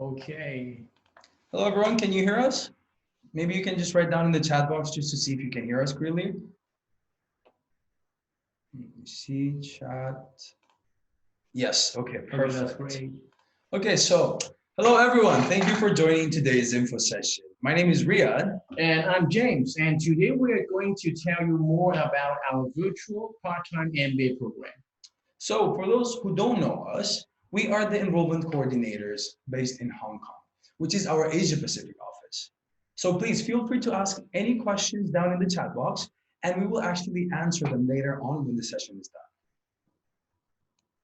Okay. Hello, everyone. Can you hear us? Maybe you can just write down in the chat box just to see if you can hear us clearly. Let me see chat. Yes. Okay. Perfect. Okay, that's great. Okay. So, hello, everyone. Thank you for joining today's info session. My name is Riyad. And I'm James, and today we are going to tell you more about our virtual part-time MBA program. So, for those who don't know us, we are the enrollment coordinators based in Hong Kong, which is our Asia-Pacific office. So please feel free to ask any questions down in the chat box, and we will actually answer them later on when the session is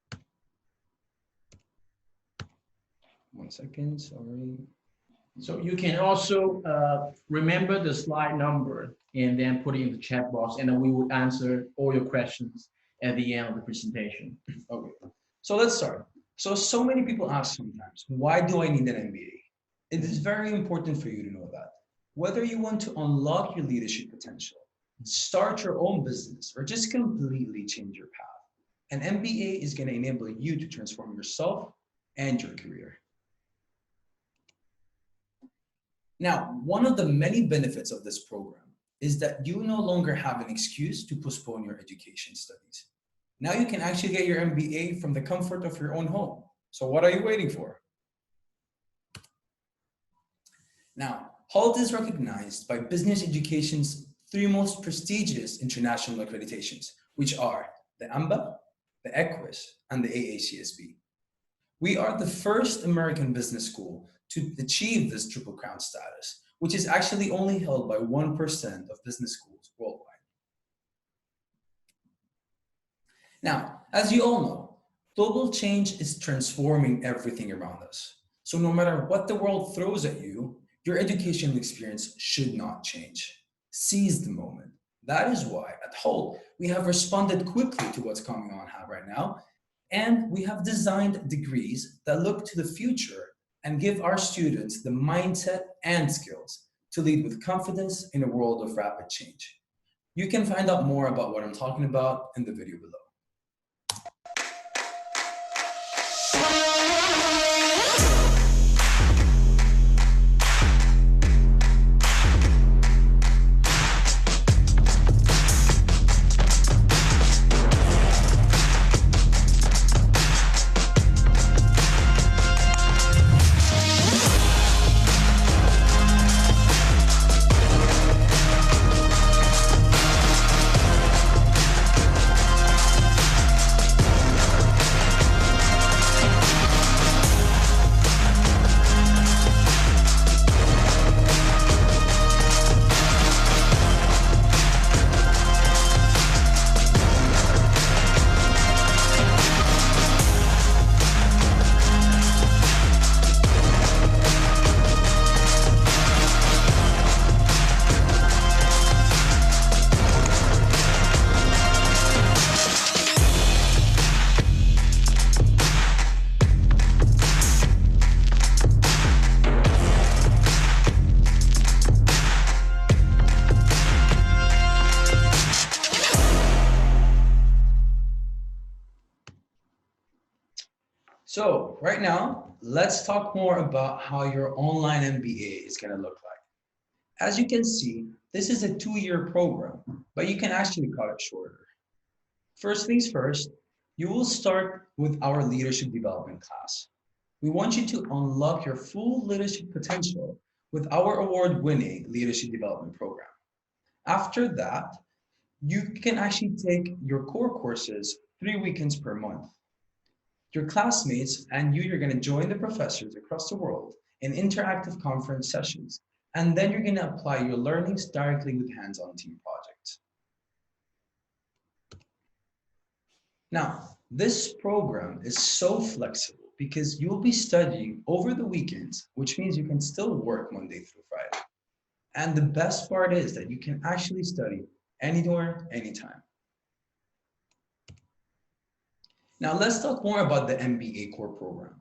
done. One second, sorry. So you can also remember the slide number and then put it in the chat box, and then we will answer all your questions at the end of the presentation. Okay, so let's start. So many people ask sometimes, why do I need an MBA? It is very important for you to know that. Whether you want to unlock your leadership potential, start your own business, or just completely change your path, an MBA is going to enable you to transform yourself and your career. Now, one of the many benefits of this program is that you no longer have an excuse to postpone your education studies. Now you can actually get your MBA from the comfort of your own home. So what are you waiting for? Now, HULT is recognized by business education's three most prestigious international accreditations, which are the AMBA, the EQUIS, and the AACSB. We are the first American business school to achieve this Triple Crown status, which is actually only held by 1% of business schools worldwide. Now, as you all know, global change is transforming everything around us. So no matter what the world throws at you, your educational experience should not change. Seize the moment. That is why at HULT, we have responded quickly to what's coming on right now, and we have designed degrees that look to the future and give our students the mindset and skills to lead with confidence in a world of rapid change. You can find out more about what I'm talking about in the video below. So right now, let's talk more about how your online MBA is going to look like. As you can see, this is a 2-year program, but you can actually cut it shorter. First things first, you will start with our leadership development class. We want you to unlock your full leadership potential with our award-winning leadership development program. After that, you can actually take your core courses 3 weekends per month. Your classmates and you're going to join the professors across the world in interactive conference sessions, and then you're going to apply your learnings directly with hands-on team projects. Now, this program is so flexible because you'll be studying over the weekends, which means you can still work Monday through Friday. And the best part is that you can actually study anywhere, anytime. Now let's talk more about the MBA core program.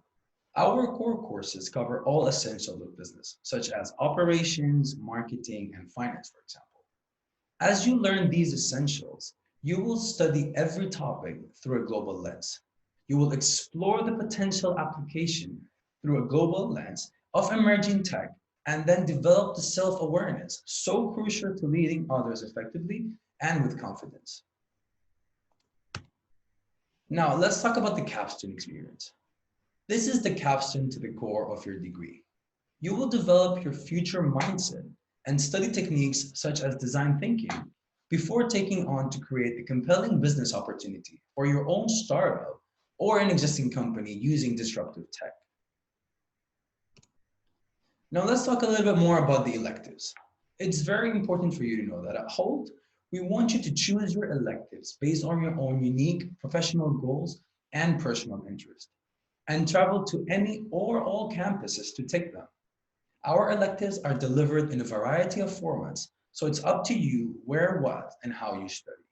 Our core courses cover all essentials of business, such as operations, marketing, and finance, for example. As you learn these essentials, you will study every topic through a global lens. You will explore the potential application through a global lens of emerging tech, and then develop the self-awareness so crucial to leading others effectively and with confidence. Now, let's talk about the capstone experience. This is the capstone to the core of your degree. You will develop your future mindset and study techniques such as design thinking before taking on to create a compelling business opportunity for your own startup or an existing company using disruptive tech. Now let's talk a little bit more about the electives. It's very important for you to know that at HULT, we want you to choose your electives based on your own unique professional goals and personal interest, and travel to any or all campuses to take them. Our electives are delivered in a variety of formats, so it's up to you where, what, and how you study.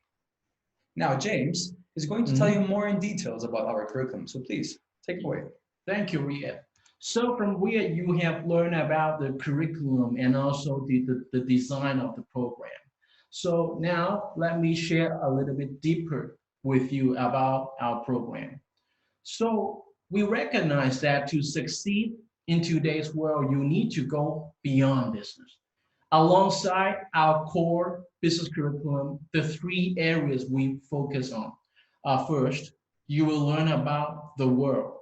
Now, James is going to tell you more in details about our curriculum, so please take it away. Thank you, Riyad. So from where you have learned about the curriculum and also the design of the program. So now let me share a little bit deeper with you about our program. So we recognize that to succeed in today's world, you need to go beyond business. Alongside our core business curriculum, the three areas we focus on are first, you will learn about the world.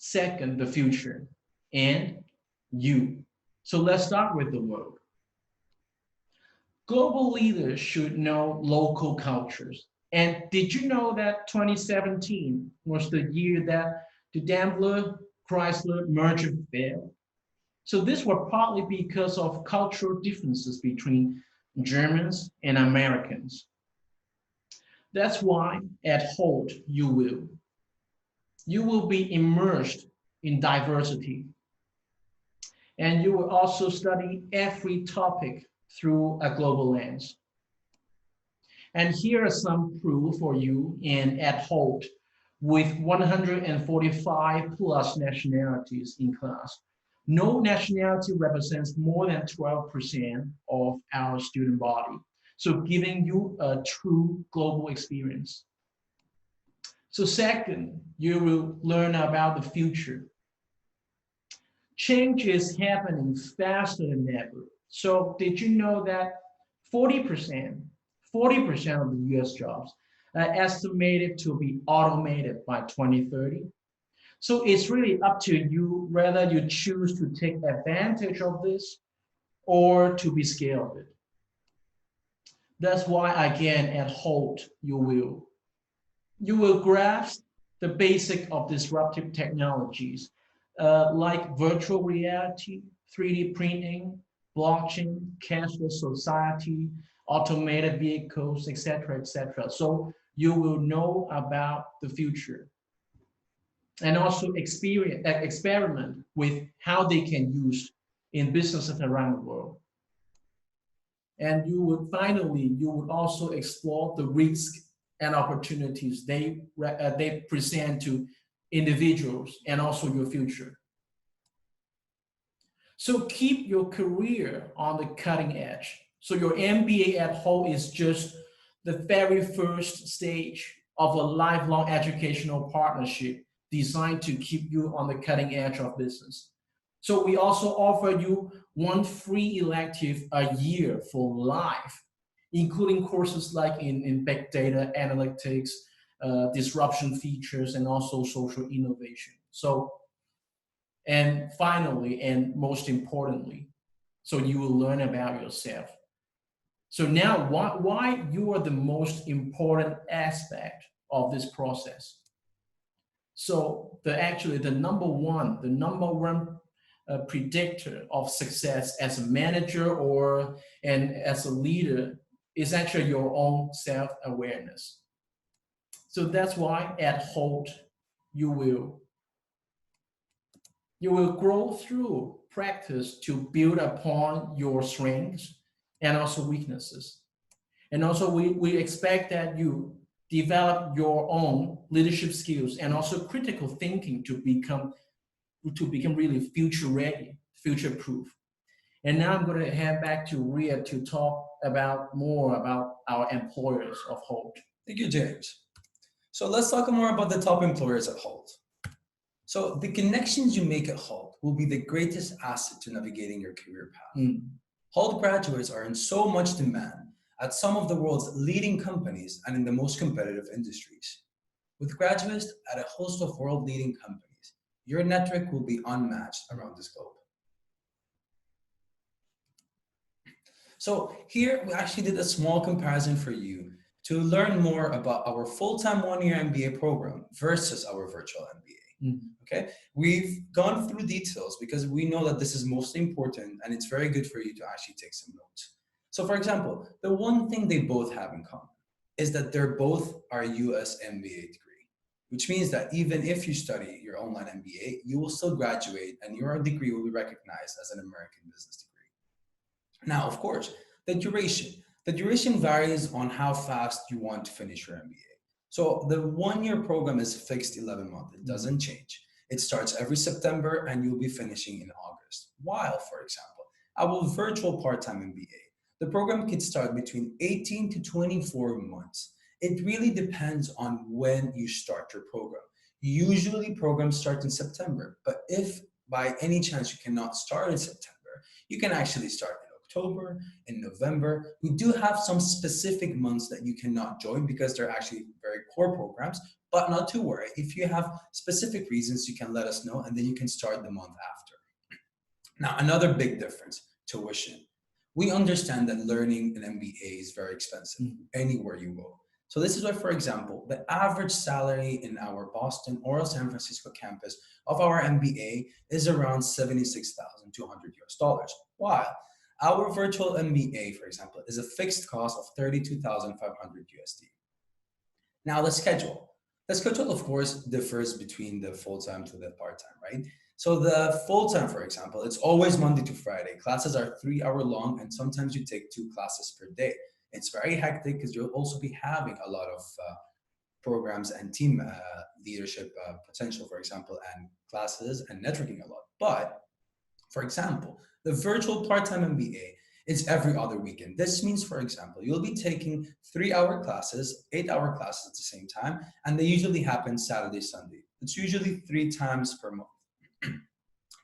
Second, the future, and you. So let's start with the world. Global leaders should know local cultures. And did you know that 2017 was the year that the Daimler Chrysler merger failed? So this was partly because of cultural differences between Germans and Americans. That's why at HULT you will be immersed in diversity, and you will also study every topic through a global lens. And here are some proof for you in at HULT with 145 plus nationalities in class. No nationality represents more than 12% of our student body. So giving you a true global experience. So second, you will learn about the future. Change is happening faster than ever. So did you know that 40%, 40% of the US jobs are estimated to be automated by 2030? So it's really up to you whether you choose to take advantage of this or to be scared of it. That's why again at HULT you will grasp the basic of disruptive technologies like virtual reality, 3D printing, blockchain, cashless society, automated vehicles, etc., etc. So you will know about the future and also experiment with how they can use in businesses around the world. And you would also explore the risk and opportunities they present to individuals and also your future. So keep your career on the cutting edge. So your MBA at HULT is just the very first stage of a lifelong educational partnership designed to keep you on the cutting edge of business. So we also offer you one free elective a year for life, including courses like in big data analytics, disruption features, and also social innovation. So, and finally, and most importantly, so you will learn about yourself. So now, why you are the most important aspect of this process? So the number one predictor of success as a manager or and as a leader is actually your own self-awareness. So that's why at HULT you will you will grow through practice to build upon your strengths and also weaknesses. And also we expect that you develop your own leadership skills and also critical thinking to become really future ready, future proof. And now I'm going to hand back to Ria to talk about more about our employers of HULT. Thank you, James. So let's talk more about the top employers at HULT. So the connections you make at HULT will be the greatest asset to navigating your career path. HULT graduates are in so much demand at some of the world's leading companies and in the most competitive industries. With graduates at a host of world-leading companies, your network will be unmatched around this globe. So here we actually did a small comparison for you to learn more about our full-time one-year MBA program versus our virtual MBA. Okay, we've gone through details because we know that this is mostly important and it's very good for you to actually take some notes. So for example, the one thing they both have in common is that they're both our US MBA degree, which means that even if you study your online MBA, you will still graduate and your degree will be recognized as an American business degree. Now, of course, the duration varies on how fast you want to finish your MBA. So the one-year program is fixed 11 months. It doesn't change. It starts every September and you'll be finishing in August. While, for example, our virtual part-time MBA, the program could start between 18 to 24 months. It really depends on when you start your program. Usually programs start in September, but if by any chance you cannot start in September, you can actually start in October, in November. We do have some specific months that you cannot join because they're actually very core programs, but not to worry. If you have specific reasons, you can let us know and then you can start the month after. Now, another big difference, tuition. We understand that learning an MBA is very expensive anywhere you go. So this is why, for example, the average salary in our Boston or San Francisco campus of our MBA is around $76,200 US, while our virtual MBA, for example, is a fixed cost of $32,500 USD. Now the schedule. The schedule, of course, differs between the full-time to the part-time, right? So the full-time, for example, it's always Monday to Friday. Classes are 3 hour long and sometimes you take 2 classes per day. It's very hectic because you'll also be having a lot of programs and team leadership potential, for example, and classes and networking a lot. But for example, the virtual part-time MBA is every other weekend. This means, for example, you'll be taking 3 hour classes, 8 hour classes at the same time, and they usually happen Saturday, Sunday. It's usually 3 times per month.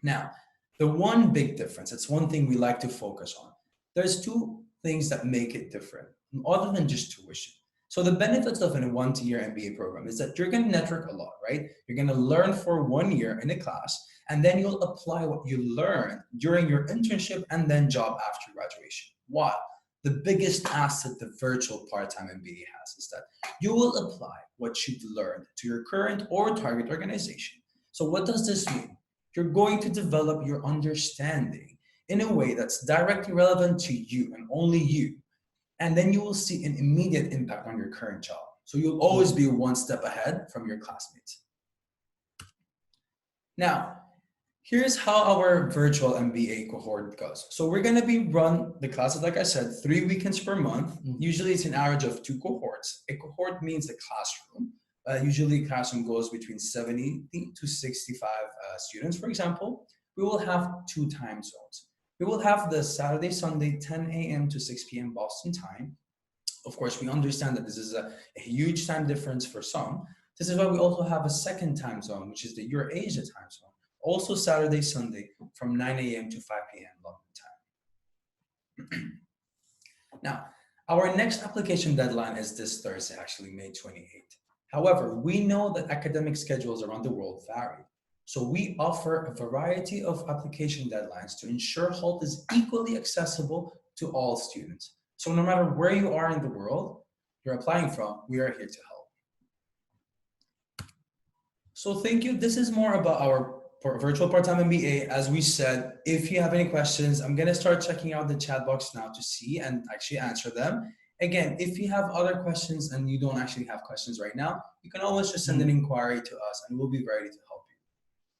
Now, the one big difference, it's one thing we like to focus on. There's 2 things that make it different, other than just tuition. So the benefits of a 1-year MBA program is that you're going to network a lot, right? You're going to learn for 1 year in a class, and then you'll apply what you learned during your internship and then job after graduation. While the biggest asset the virtual part-time MBA has is that you will apply what you've learned to your current or target organization. So what does this mean? You're going to develop your understanding in a way that's directly relevant to you and only you. And then you will see an immediate impact on your current job. So you'll always be 1 step ahead from your classmates. Now, here's how our virtual MBA cohort goes. So we're going to be run the classes, like I said, 3 weekends per month. Usually it's an average of 2 cohorts. A cohort means a classroom. Usually classroom goes between 70 to 65 students, for example. We will have 2 time zones. We will have the Saturday, Sunday, 10 a.m. to 6 p.m. Boston time. Of course, we understand that this is a huge time difference for some. This is why we also have a second time zone, which is the Euro-Asia time zone. Also Saturday, Sunday from 9 a.m. to 5 p.m. London time. Now, our next application deadline is this Thursday, actually May 28th. However, we know that academic schedules around the world vary. So we offer a variety of application deadlines to ensure HULT is equally accessible to all students. So no matter where you are in the world you're applying from, we are here to help. So thank you. This is more about our virtual part-time MBA. As we said, if you have any questions, I'm going to start checking out the chat box now to see and actually answer them. Again, if you have other questions and you don't actually have questions right now, you can always just send an inquiry to us and we'll be ready to help you.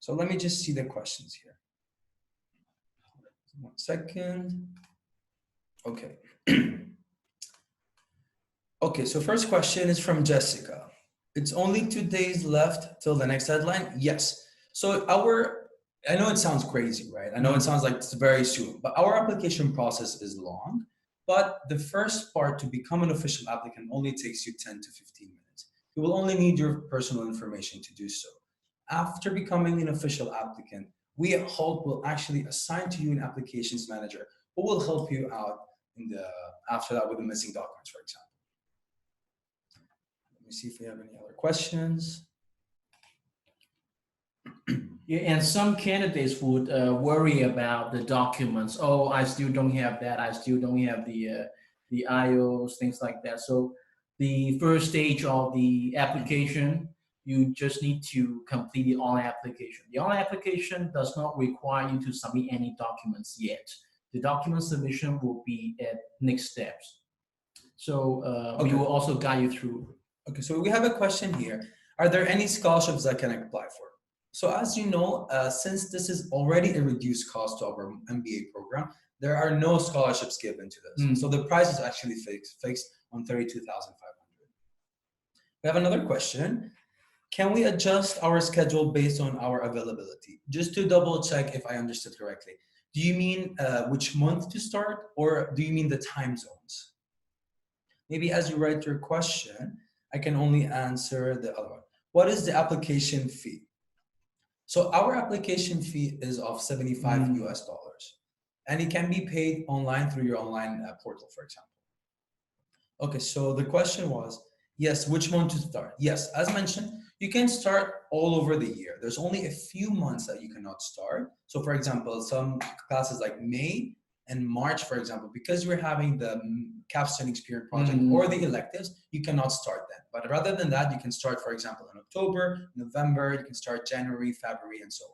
So let me just see the questions here. 1 second. Okay. Okay, so first question is from Jessica. It's only 2 days left till the next deadline? Yes. So I know it sounds crazy, right? I know it sounds like it's very soon, but our application process is long. But the first part to become an official applicant only takes you 10 to 15 minutes. You will only need your personal information to do so. After becoming an official applicant, we at HULT will actually assign to you an applications manager who will help you out in the after that with the missing documents, for example. Let me see if we have any other questions. Yeah, and some candidates would worry about the documents. Oh, I still don't have that. I still don't have the IOs, things like that. So the first stage of the application, you just need to complete the online application. The online application does not require you to submit any documents yet. The document submission will be at next steps. So we Okay. will also guide you through. Okay, so we have a question here. Are there any scholarships I can apply for? So as you know, since this is already a reduced cost to our MBA program, there are no scholarships given to this. So the price is actually fixed on 32,500. We have another question. Can we adjust our schedule based on our availability? Just to double check if I understood correctly. Do you mean which month to start, or do you mean the time zones? Maybe as you write your question, I can only answer the other one. What is the application fee? So our application fee is of 75 US dollars, and it can be paid online through your online portal, for example. Okay, so the question was, yes, which month to start? Yes, as mentioned, you can start all over the year. There's only a few months that you cannot start. So for example, some classes like May and March, for example, because we're having the capstone experience project or the electives, you cannot start then. But rather than that, you can start, for example, in October, November, you can start January, February, and so on.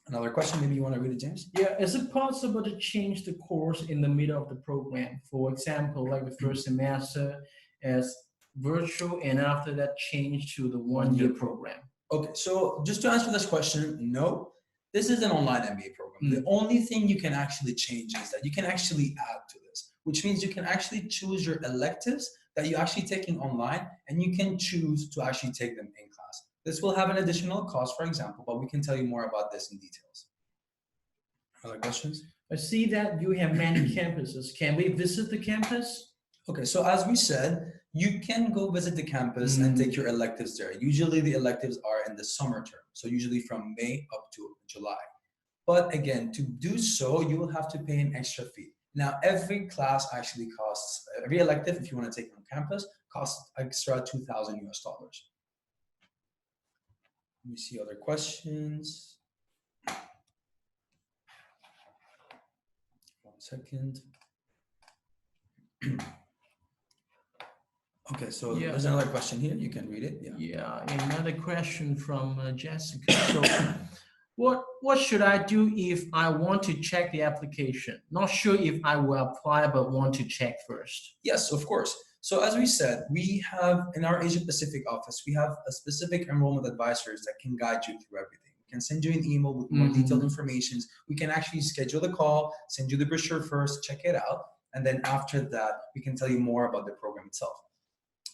Another question, maybe you want to read it, James? Yeah, is it possible to change the course in the middle of the program? For example, like the first semester as virtual, and after that change to the one-year program. Okay, so just to answer this question, no. This is an online MBA program. The only thing you can actually change is that you can actually add to this, which means you can actually choose your electives that you're actually taking online, and you can choose to actually take them in class. This will have an additional cost, for example, but we can tell you more about this in details. Other questions? I see that you have many campuses. Can we visit the campus? Okay, so as we said, you can go visit the campus and take your electives there. Usually the electives are in the summer term, so usually from May up to July. But again, to do so, you will have to pay an extra fee. Now, every class actually costs, every elective, if you want to take on campus, costs extra 2,000 US dollars. Let me see other questions. 1 second. Okay, so there's another question here. You can read it. Yeah, another question from Jessica. So, what should I do if I want to check the application? Not sure if I will apply, but want to check first. Yes, of course. So as we said, we have in our Asia-Pacific office, we have a specific enrollment advisors that can guide you through everything. We can send you an email with more detailed information. We can actually schedule the call, send you the brochure first, check it out, and then after that, we can tell you more about the program itself.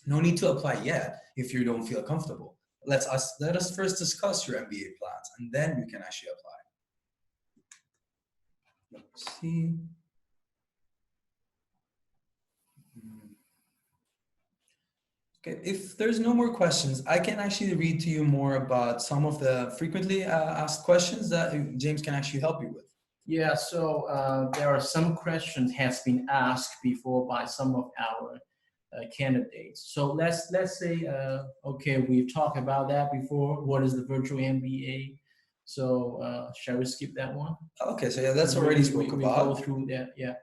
No need to apply yet if you don't feel comfortable. Let us first discuss your MBA plans, and then you can actually apply. Let's see. Okay, if there's no more questions, I can actually read to you more about some of the frequently asked questions that James can actually help you with. Yeah, so there are some questions has been asked before by some of our candidates. So let's say, okay, we've talked about that before. What is the virtual MBA? So shall we skip that one? Okay, so yeah, that's already spoke about. We go through that, yeah.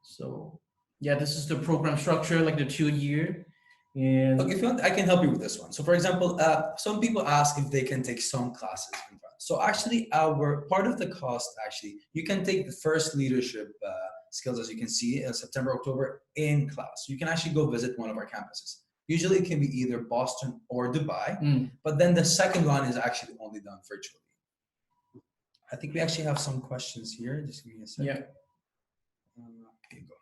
So yeah, this is the program structure, like the 2-year. And okay, if you want, I can help you with this one. So for example, some people ask if they can take some classes in France. So actually, our part of the cost, actually, you can take the first leadership skills, as you can see, in September, October in class. You can actually go visit one of our campuses. Usually it can be either Boston or Dubai, but then the second one is actually only done virtually. I think we actually have some questions here. Just give me a second. Yeah. Here you go.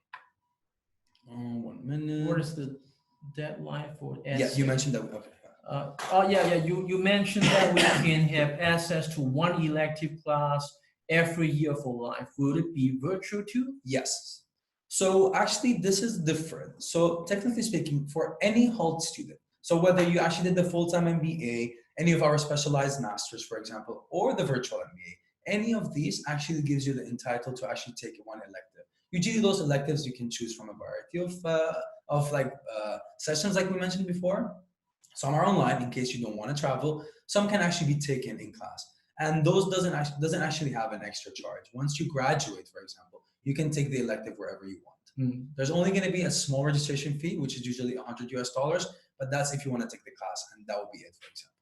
1 minute. What is the deadline for essay? Yeah, you mentioned that. Okay. Oh yeah, you mentioned that we can have access to one elective class every year for life. Will it be virtual too? Yes. So actually, this is different. So technically speaking, for any HULT student, so whether you actually did the full-time MBA any of our specialized masters, for example, or the virtual MBA. Any of these actually gives you the entitle to actually take one elective. Usually those electives you can choose from a variety of sessions like we mentioned before. Some are online in case you don't want to travel. Some can actually be taken in class. And those doesn't actually have an extra charge. Once you graduate, for example, you can take the elective wherever you want. There's only going to be a small registration fee, which is usually $100 US, but that's if you want to take the class, and that will be it, for example.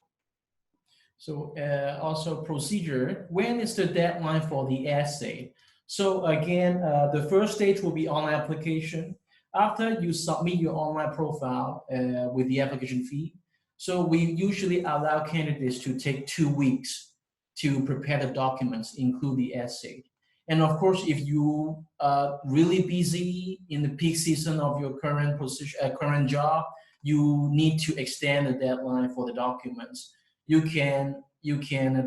So also procedure, when is the deadline for the essay? So again, the first stage will be online application. After you submit your online profile with the application fee, so we usually allow candidates to take 2 weeks to prepare the documents, include the essay. And of course, if you are really busy in the peak season of your current position, current job, you need to extend the deadline for the documents. You can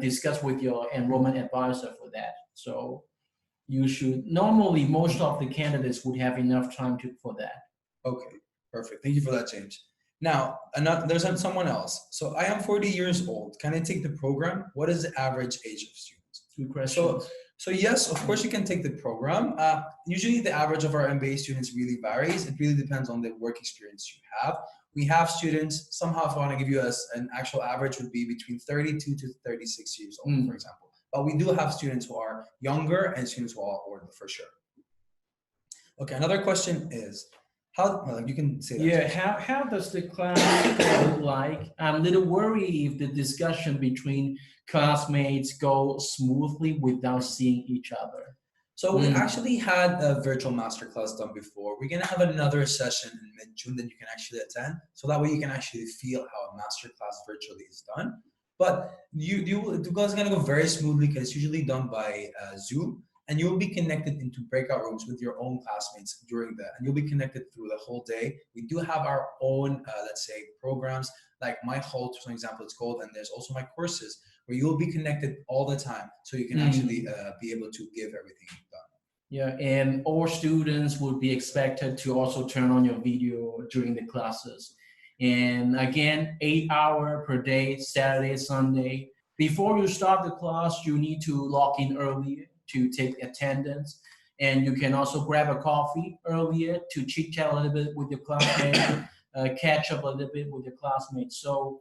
discuss with your enrollment advisor for that. So you should normally most of the candidates would have enough time for that. Okay, perfect. Thank you for that, James. Now, there's someone else. So I am 40 years old. Can I take the program? What is the average age of students? Good question. So yes, of course you can take the program. Usually the average of our MBA students really varies. It really depends on the work experience you have. We have students, somehow if I want to give you an actual average would be between 32 to 36 years old, for example. But we do have students who are younger and students who are older for sure. Okay, another question is, how, you can say that. Yeah, how does the class look like? I'm a little worried if the discussion between classmates go smoothly without seeing each other. So we actually had a virtual masterclass done before. We're gonna have another session in mid-June that you can actually attend. So that way you can actually feel how a masterclass virtually is done. But you guys are gonna go very smoothly because it's usually done by Zoom. And you'll be connected into breakout rooms with your own classmates during that. And you'll be connected through the whole day. We do have our own, let's say, programs like my HULT, for example, it's called. And there's also my courses where you'll be connected all the time. So you can actually be able to give everything done. Yeah, and all students would be expected to also turn on your video during the classes. And again, 8 hours per day, Saturday, Sunday. Before you start the class, you need to log in earlier to take attendance, and you can also grab a coffee earlier to chit chat a little bit with your classmates, catch up a little bit with your classmates. So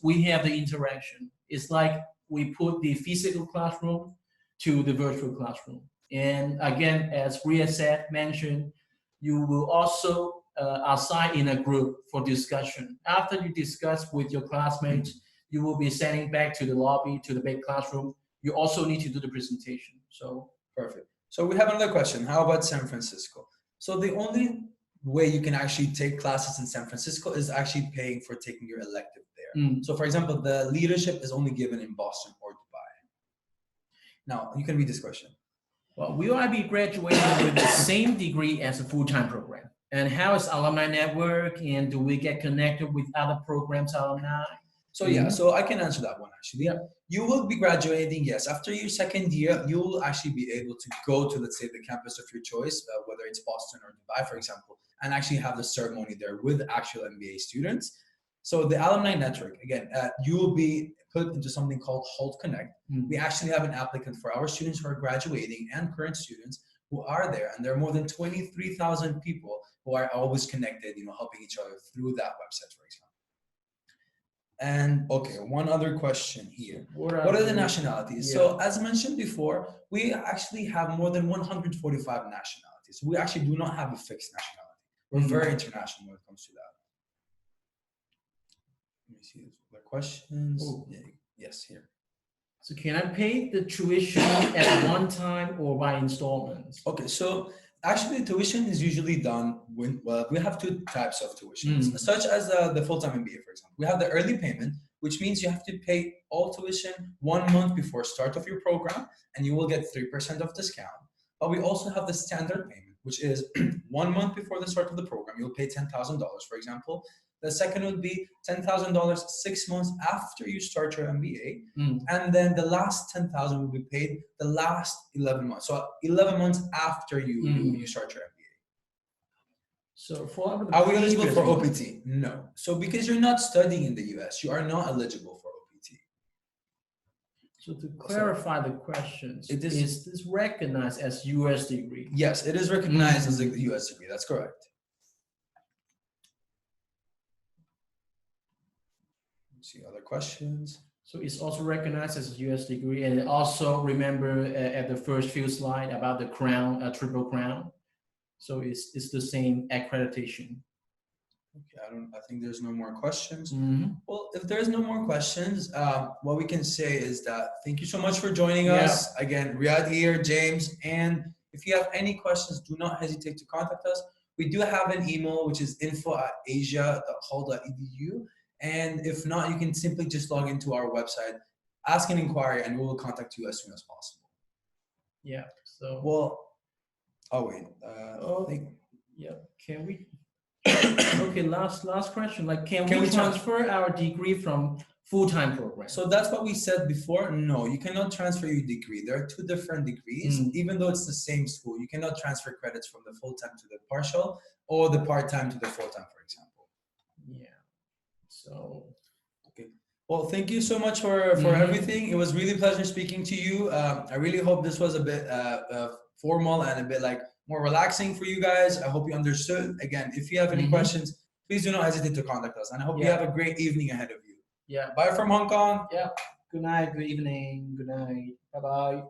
we have the interaction. It's like we put the physical classroom to the virtual classroom. And again, as Ria mentioned, you will also assign in a group for discussion. After you discuss with your classmates, you will be sending back to the lobby, to the big classroom. You also need to do the presentation. So perfect. So we have another question. How about San Francisco? So the only way you can actually take classes in San Francisco is actually paying for taking your elective there. So for example, the leadership is only given in Boston or Dubai. Now you can read this question. Well, will I be graduating with the same degree as a full-time program? And how is alumni network? And do we get connected with other programs alumni? So yeah, so I can answer that one actually. Yeah. You will be graduating, yes. After your second year, you will actually be able to go to, let's say, the campus of your choice, whether it's Boston or Dubai, for example, and actually have the ceremony there with actual MBA students. So the alumni network, again, you will be put into something called HULT Connect. We actually have an applicant for our students who are graduating and current students who are there. And there are more than 23,000 people who are always connected, helping each other through that website, for example. And okay, one other question here. What are the nationalities? Yeah. So as mentioned before, we actually have more than 145 nationalities. We actually do not have a fixed nationality. We're very international when it comes to that. Let me see the questions. Yeah, yes, here. So can I pay the tuition at one time or by installments? Okay, so actually, tuition is usually done when, we have two types of tuitions, such as the full-time MBA, for example. We have the early payment, which means you have to pay all tuition 1 month before start of your program, and you will get 3% of discount. But we also have the standard payment, which is 1 month before the start of the program, you'll pay $10,000, for example. The second would be $10,000 6 months after you start your MBA. And then the last $10,000 will be paid the last 11 months. So 11 months after you start your MBA. So for the Are we eligible previous for one- OPT? No. So because you're not studying in the US, you are not eligible for OPT. So to clarify the questions, It is- is this recognized as US degree? Yes, it is recognized as a US degree. That's correct. Let's see other questions. So it's also recognized as a US degree, and also remember at the first few slide about the crown, triple crown. So it's the same accreditation. Okay, I think there's no more questions. Mhm. Well, if there's no more questions, what we can say is that thank you so much for joining Yeah. us. Again, Riyadh here, James, and if you have any questions, do not hesitate to contact us. We do have an email, which is info@asia.hult.edu. And if not, you can simply just log into our website, ask an inquiry, and we will contact you as soon as possible. Yeah. So Well, oh wait, yeah. Can we? Okay. Last question. Like, can Can we we transfer our degree from full-time program? so that's what we said before. No, you cannot transfer your degree. There are two different degrees, even though it's the same school. You cannot transfer credits from the full-time to the partial or the part-time to the full-time, for example. Yeah. So Well, thank you so much for everything. It was really a pleasure speaking to you. I really hope this was a bit formal and a bit like more relaxing for you guys. I hope you understood. Again, if you have any questions, please do not hesitate to contact us. And I hope you have a great evening ahead of you. yeah. Bye from Hong Kong. Yeah. Good night. Good evening. Good night. Bye bye.